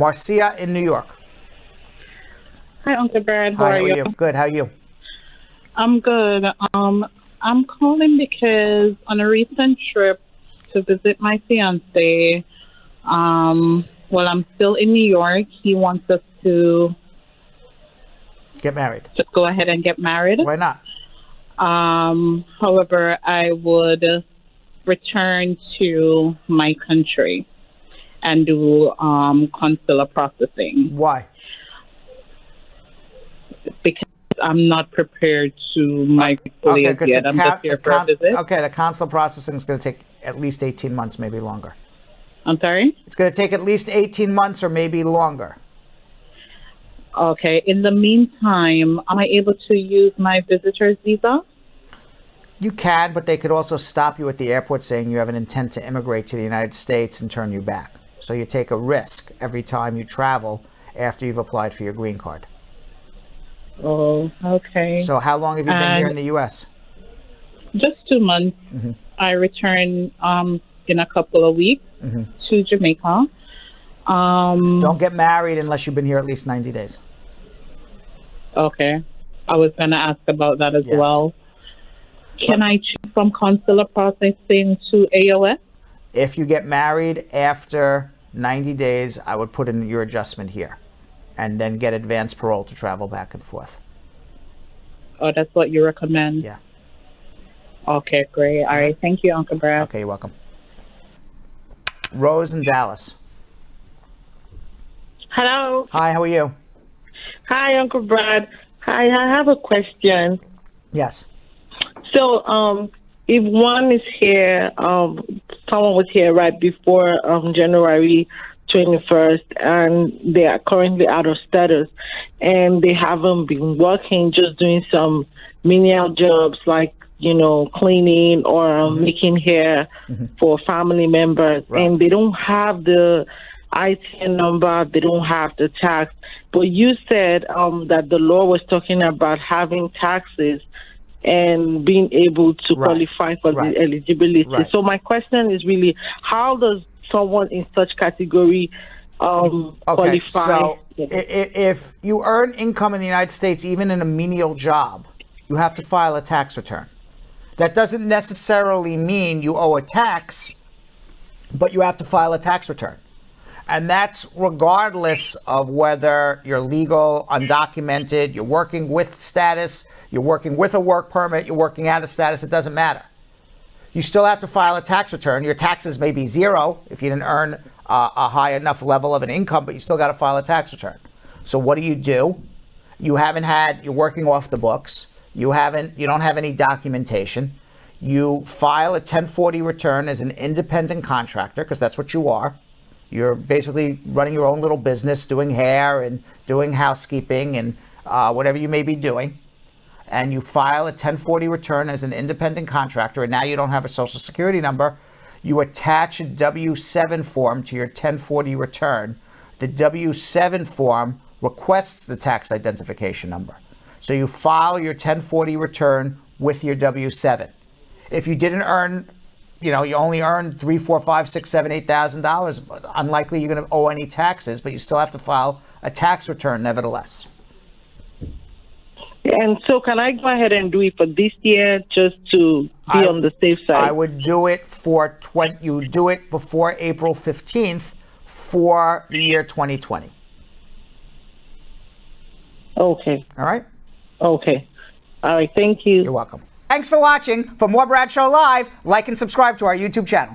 Marcia in New York. Hi, Uncle Brad. How Hi, are you? Good. How are you? I'm good. I'm calling because on a recent trip to visit my fiance, well, I'm still in New York. He wants us to Get married. just go ahead and get married. Why not? However, I would return to my country and do consular processing Why? because I'm not prepared to migrate fully as yet. I'm just here for a visit. Okay, the consular processing is going to take at least 18 months, maybe longer. I'm sorry? It's going to take at least 18 months or maybe longer. Okay. In the meantime, am I able to use my visitor's visa? You can, but they could also stop you at the airport saying you have an intent to immigrate to the United States and turn you back. So you take a risk every time you travel after you've applied for your green card. Oh, okay. So how long have you been here in the U.S.? Just 2 months. Mm-hmm. I return in a couple of weeks to Jamaica. Don't get married unless you've been here at least 90 days. Okay. I was going to ask about that as Yes. well. Can I choose from consular processing to AOS? If you get married after 90 days, I would put in your adjustment here and then get advance parole to travel back and forth. Oh, that's what you recommend? Yeah. Okay, great. All right. Thank you, Uncle Brad. Okay, you're welcome. Rose in Dallas. Hello. Hi, how are you? Hi, Uncle Brad. Hi, I have a question. Yes. So, if one is here, someone was here right before January 21st, and they are currently out of status, and they haven't been working, just doing some menial jobs like, cleaning or making hair for family members, Right. and they don't have the ITIN number, they don't have the tax. But you said that the law was talking about having taxes and being able to qualify for the eligibility. Right. So my question is really, how does someone in such category qualify? So if you earn income in the United States, even in a menial job, you have to file a tax return. That doesn't necessarily mean you owe a tax, but you have to file a tax return. And that's regardless of whether you're legal, undocumented, you're working with status, you're working with a work permit, you're working out of status, it doesn't matter. You still have to file a tax return. Your taxes may be zero if you didn't earn a high enough level of an income, but you still got to file a tax return. So what do? You're working off the books. You don't have any documentation. You file a 1040 return as an independent contractor, because that's what you are. You're basically running your own little business, doing hair and doing housekeeping and whatever you may be doing. And you file a 1040 return as an independent contractor, and now you don't have a social security number. You attach a W-7 form to your 1040 return. The W-7 form requests the tax identification number. So you file your 1040 return with your W-7. If you didn't earn, you only earned $3,000, $4,000, $5,000, $6,000, $7,000, unlikely you're going to owe any taxes, but you still have to file a tax return nevertheless. And so can I go ahead and do it for this year just to be on the safe side? I would do it you do it before April 15th for the year 2020. Okay. All right? Okay. All right. Thank you. You're welcome. Thanks for watching. For more Brad Show Live, like and subscribe to our YouTube channel.